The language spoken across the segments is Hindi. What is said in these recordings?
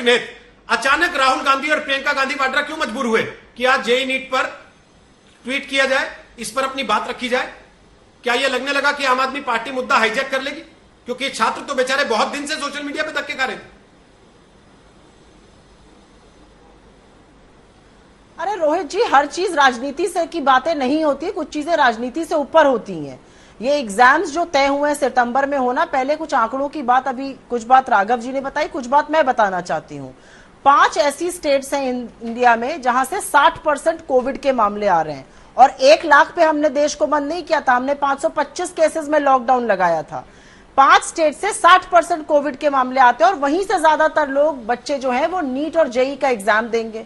चुनेत, अचानक राहुल गांधी और प्रियंका गांधी वाड्रा क्यों मजबूर हुए कि आज जेईई नीट पर ट्वीट किया जाए, इस पर अपनी बात रखी जाए? क्या यह लगने लगा कि आम आदमी पार्टी मुद्दा हाईजैक कर लेगी? क्योंकि छात्र तो बेचारे बहुत दिन से सोशल मीडिया पे धक्के खा रहे थे। अरे रोहित जी, हर चीज राजनीति से की बातें नहीं होती, कुछ चीजें राजनीति से ऊपर होती हैं। ये एग्जाम्स जो तय हुए हैं सितंबर में होना, पहले कुछ आंकड़ों की बात, अभी कुछ बात राघव जी ने बताई, कुछ बात मैं बताना चाहती हूँ। 5 ऐसी स्टेट्स हैं इंडिया में जहां से 60% कोविड के मामले आ रहे हैं, और 1 लाख पे हमने देश को बंद नहीं किया था, हमने 525 केसेस में लॉकडाउन लगाया था। 5 स्टेट से 60% कोविड के मामले आते हैं, और वहीं से ज्यादातर लोग, बच्चे जो हैं वो नीट और जेईई का एग्जाम देंगे।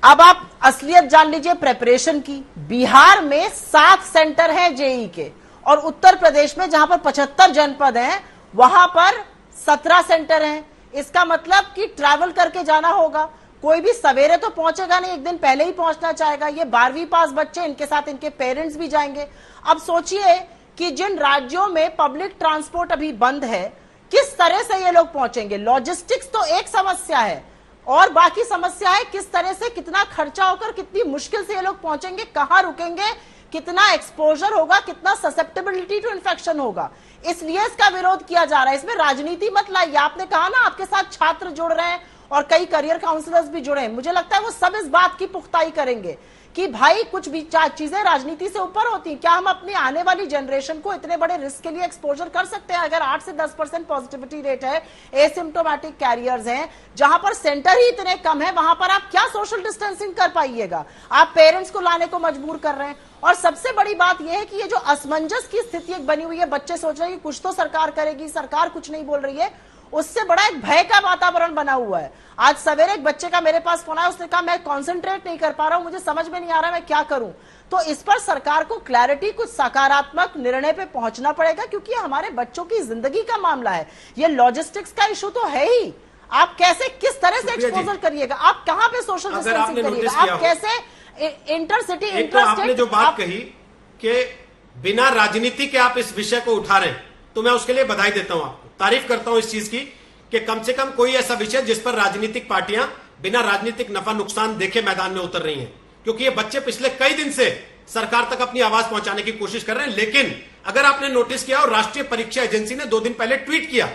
अब आप असलियत जान लीजिए प्रेपरेशन की। बिहार में 7 सेंटर हैं जेईई के, और उत्तर प्रदेश में जहां पर 75 जनपद हैं वहां पर 17 सेंटर हैं। इसका मतलब कि ट्रैवल करके जाना होगा, कोई भी सवेरे तो पहुंचेगा नहीं, एक दिन पहले ही पहुंचना चाहेगा। ये 12वीं पास बच्चे, इनके साथ इनके पेरेंट्स भी जाएंगे। अब सोचिए कि जिन राज्यों में पब्लिक ट्रांसपोर्ट अभी बंद है, किस तरह से ये लोग पहुंचेंगे। लॉजिस्टिक्स तो एक समस्या है, और बाकी समस्या है किस तरह से, कितना खर्चा होकर, कितनी मुश्किल से ये लोग पहुंचेंगे, कहां रुकेंगे, कितना एक्सपोजर होगा, कितना ससेप्टेबिलिटी टू इन्फेक्शन होगा। इसलिए इसका विरोध किया जा रहा है। इसमें राजनीति मत लाइए। आपने कहा ना आपके साथ छात्र जुड़ रहे हैं और कई करियर काउंसलर्स भी जुड़े हैं, मुझे लगता है वो सब इस बात की पुख्ताई करेंगे कि भाई कुछ भी चीजें राजनीति से ऊपर होती हैं। क्या हम अपनी आने वाली जनरेशन को इतने बड़े रिस्क के लिए एक्सपोजर कर सकते हैं? अगर 8 से 10% पॉजिटिविटी रेट है, एसिम्प्टोमेटिक कैरियर्स हैं, जहां पर सेंटर ही इतने कम है, वहां पर आप क्या सोशल डिस्टेंसिंग कर पाइएगा? आप पेरेंट्स को लाने को मजबूर कर रहे हैं। और सबसे बड़ी बात यह है कि ये जो असमंजस की स्थिति एक बनी हुई है, बच्चे सोच रहे हैं कि कुछ तो सरकार करेगी, सरकार कुछ नहीं बोल रही है, उससे बड़ा एक भय का वातावरण बना हुआ है। आज सवेरे एक बच्चे का मेरे पास फोन आया, उसने कहा मैं कंसंट्रेट नहीं कर पा रहा हूं, मुझे समझ में नहीं आ रहा मैं क्या करूं। तो इस पर सरकार को क्लैरिटी, कुछ सकारात्मक निर्णय पे पहुंचना पड़ेगा, क्योंकि ये हमारे बच्चों की जिंदगी का मामला है। ये लॉजिस्टिक्स का इशू तो है ही। आप कैसे, किस तरह से एक्सपोजर करिएगा, आप कहां पे सोशल डिस्टेंसिंग करिएगा, आप कैसे इंटरसिटी इंटरस्टेट। आपने जो बात कही कि बिना राजनीति के आप इस विषय को उठा रहे हैं, तो मैं उसके लिए बधाई देता हूं, आपको तारीफ करता हूं इस चीज की कि कम से कम कोई ऐसा विषय जिस पर राजनीतिक पार्टियां बिना राजनीतिक नफा नुकसान देखे मैदान में उतर रही हैं। क्योंकि ये बच्चे पिछले कई दिन से सरकार तक अपनी आवाज पहुंचाने की कोशिश कर रहे हैं। लेकिन अगर आपने नोटिस किया, और राष्ट्रीय परीक्षा एजेंसी ने 2 दिन पहले ट्वीट किया,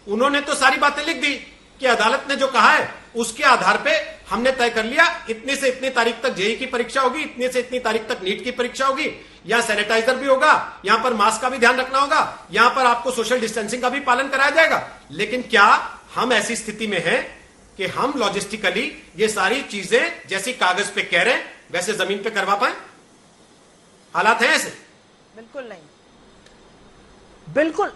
उन्होंने तो सारी बातें लिख दी कि अदालत ने जो कहा है उसके आधार पे हमने तय कर लिया, इतनी से इतनी तारीख तक जेईई की परीक्षा होगी, इतनी से इतनी तारीख तक नीट की परीक्षा होगी, यहां सैनिटाइजर भी होगा, यहां पर मास्क का भी ध्यान रखना होगा, यहां पर आपको सोशल डिस्टेंसिंग का भी पालन कराया जाएगा। लेकिन क्या हम ऐसी स्थिति में हैं कि हम लॉजिस्टिकली ये सारी चीजें जैसी कागज पे कह रहे हैं वैसे जमीन पे करवा पाए? हालात हैं ऐसे? बिल्कुल नहीं, बिल्कुल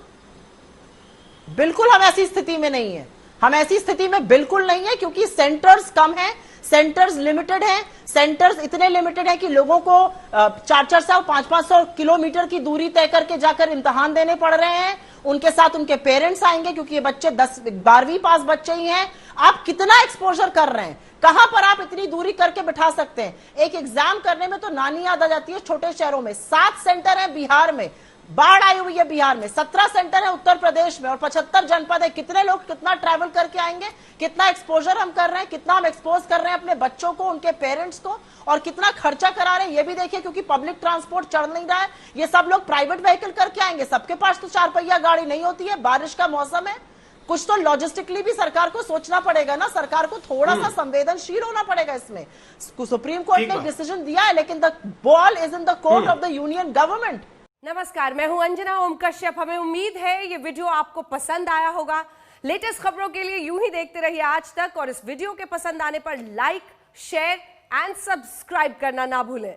बिल्कुल हम ऐसी स्थिति में नहीं है। हम ऐसी स्थिति में बिल्कुल नहीं है, क्योंकि सेंटर्स कम हैं, सेंटर्स लिमिटेड हैं। सेंटर्स इतने लिमिटेड हैं कि लोगों को 400-400, 500-500 किलोमीटर की दूरी तय करके जाकर इम्तिहान देने पड़ रहे हैं। उनके साथ उनके पेरेंट्स आएंगे, क्योंकि ये बच्चे 10-12वीं पास बच्चे ही हैं। आप कितना एक्सपोजर कर रहे हैं, कहां पर आप इतनी दूरी करके बिठा सकते हैं? एक एग्जाम करने में तो नानी याद आ जाती है। छोटे शहरों में 7 सेंटर है, बिहार में बाढ़ आई हुई है, बिहार में 17 सेंटर है, उत्तर प्रदेश में, और 75 जनपद है। कितने लोग कितना ट्रैवल करके आएंगे? कितना एक्सपोजर हम कर रहे हैं, कितना हम एक्सपोज कर रहे हैं अपने बच्चों को, उनके पेरेंट्स को, और कितना खर्चा करा रहे हैं ये भी देखिए। क्योंकि पब्लिक ट्रांसपोर्ट चल नहीं रहा है, ये सब लोग प्राइवेट व्हीकल करके आएंगे। सबके पास तो 4 पहिया गाड़ी नहीं होती है, बारिश का मौसम है। कुछ तो लॉजिस्टिकली भी सरकार को सोचना पड़ेगा ना, सरकार को थोड़ा सा संवेदनशील होना पड़ेगा इसमें। सुप्रीम कोर्ट ने डिसीजन दिया है, लेकिन the ball is in the court of the union government. नमस्कार, मैं हूं अंजना ओम कश्यप। हमें उम्मीद है ये वीडियो आपको पसंद आया होगा। लेटेस्ट खबरों के लिए यूं ही देखते रहिए आज तक, और इस वीडियो के पसंद आने पर लाइक, शेयर एंड सब्सक्राइब करना ना भूलें।